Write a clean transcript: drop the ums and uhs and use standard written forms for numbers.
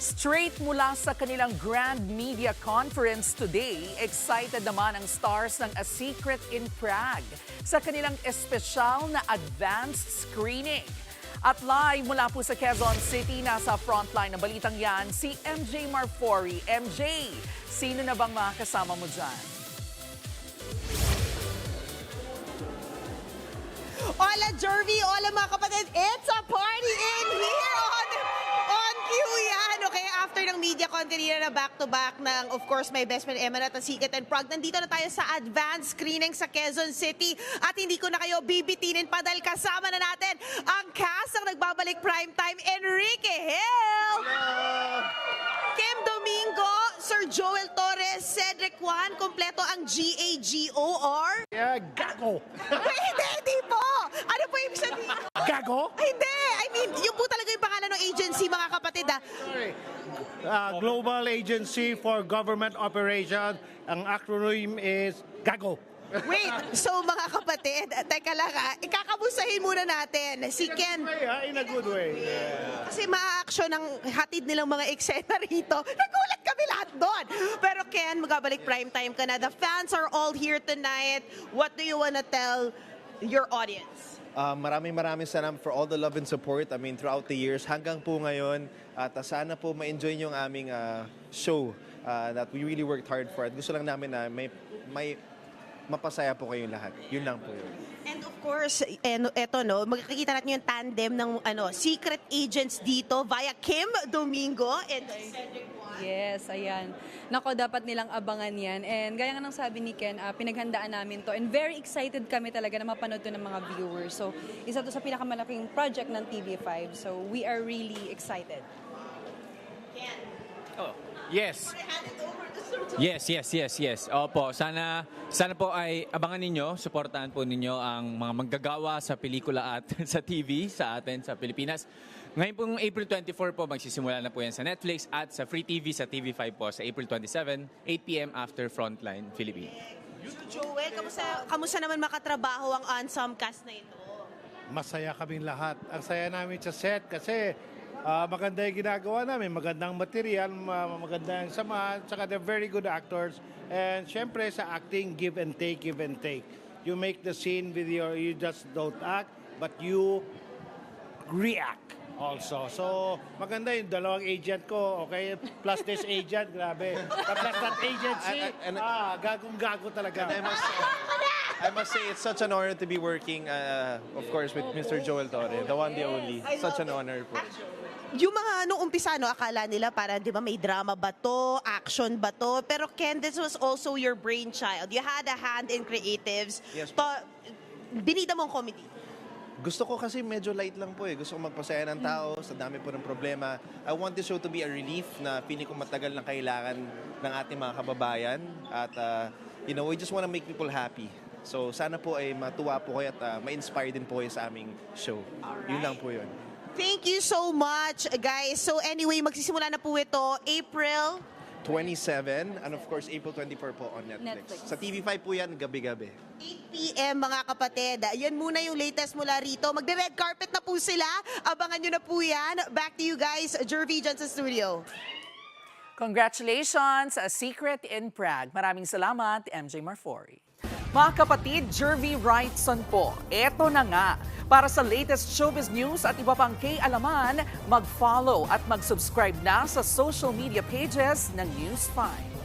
Straight mula sa kanilang Grand Media Conference today, excited naman ang stars ng A Secret in Prague sa kanilang espesyal na advanced screening. At live mula po sa Quezon City, nasa frontline ng balitang yan, si MJ Marfori. MJ, sino na bang mga kasama mo dyan? Hola, Jervy! Hola, mga kapatid! It's a party in here on Q yan! Okay, after ng media con kanina na back-to-back ng, of course, my best friend Emma at A Secret and Prague, nandito na tayo sa advanced screening sa Quezon City. At hindi ko na kayo bibitinin pa dahil kasama na natin ang cast ng nagbabalik primetime, Enrique Hill! Kim Domingo, Sir Joel Torres, Cedric Juan, kompleto ang GAGOR. Yeah, gago. Wait, hindi po! Ano po ibig sabihin? Gago? Hindi! I mean, yun po talaga yung pangalan ng agency, mga kapatid. Sorry. Global Agency for Government Operation. Ang acronym is GAGO. Wait, so mga kapatid, teka lang ikakamustahin muna natin si Ken. In a good way. Kasi ma-action ang hatid nilang mga eksena rito. Nagulat kami lahat doon. Pero Ken, magabalik primetime ka na. The fans are all here tonight. What do you wanna tell your audience? Maraming salamat for all the love and support. I mean, throughout the years, hanggang po ngayon. At sana po ma-enjoy yung aming show that we really worked hard for. At gusto lang namin na may mapasaya po kayong lahat. Yun lang po yun. And of course, eto no, makikita natin yung tandem ng secret agents dito via Kim Domingo and Cedric Juan. Yes, ayan. Nako, dapat nilang abangan yan. And gaya nga ng sabi ni Ken, pinaghandaan namin to. And very excited kami talaga na mapanood to ng mga viewers. So, isa to sa pinakamalaking project ng TV5. So, we are really excited. Ken, Oh, yes. I hand it over to Sir Joel. Yes. Opo, sana po ay abangan ninyo, suportahan po ninyo ang mga manggagawa sa pelikula at sa TV sa atin sa Pilipinas. Ngayon pong April 24 po, magsisimula na po yan sa Netflix at sa Free TV sa TV5 po sa April 27, 8 p.m. after Frontline Philippines. Sir Joel, kamusta naman makatrabaho ang ensemble cast na ito? Masaya kaming lahat. Ang saya namin sa set kasi maganda yung ginagawa namin. Magandang material, magandang samahan, saka they're very good actors. And syempre sa acting, give and take. You make the scene with you just don't act, but you react also. So, maganda yung dalawang agent ko, okay? Plus this agent, grabe. Plus that agency, gagong-gago talaga. I must say, it's such an honor to be working, of course, with Mr. Joel Torre, the one, the only. Such an honor po. Yung mga nung umpisa, akala nila para, di ba, may drama ba to, action ba to? Pero Ken, this was also your brainchild. You had a hand in creatives. Yes, Binida mong comedy. Gusto ko kasi medyo light lang po eh. Gusto ko magpasaya ng tao sa dami po ng problema. I want this show to be a relief na feeling ko matagal na kailangan ng ating mga kababayan. At, we just want to make people happy. So, sana po ay matuwa po kayo at ma-inspire din po kayo sa aming show. Alright. Yun lang po yun. Thank you so much, guys. So anyway, magsisimula na po ito April 27 and of course April 24 po on Netflix. Sa TV5 po yan, gabi-gabi. 8 p.m. mga kapatid. Yan muna yung latest mula rito. Magbe-red carpet na po sila. Abangan nyo na po yan. Back to you guys. Jervy dyan sa studio. Congratulations, A Secret in Prague. Maraming salamat, MJ Marfori. Mga kapatid, Jervy Wrightson po. Eto na nga. Para sa latest showbiz news at iba pang K-alaman, mag-follow at mag-subscribe na sa social media pages ng News 5.